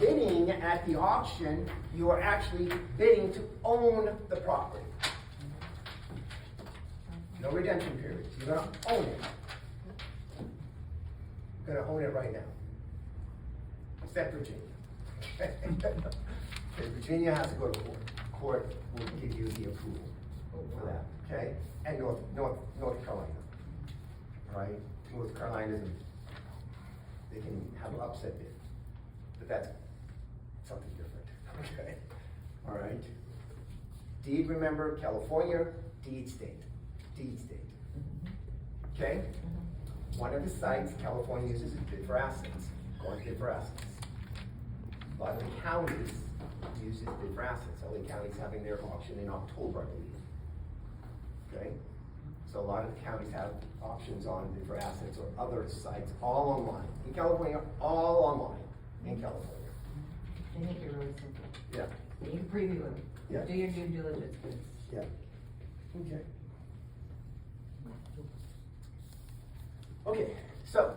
Bidding at the auction, you are actually bidding to own the property. No redemption period. You're gonna own it. You're gonna own it right now. Except Virginia. Okay, Virginia has to go to court. Court will give you the approval for that, okay? And North Carolina, right? North Carolina, they can have an upset bid, but that's something different, okay? All right? Deed, remember, California, deed state, okay? One of the sites California uses is bid for assets, going to bid for assets. A lot of the counties use this bid for assets. LA County's having their auction in October, I believe. Okay? So a lot of the counties have options on bid for assets or other sites, all online. In California, all online in California. They make it really simple. Yeah. You can preview them. Yeah. Do your due diligence, please. Yeah. Okay. Okay, so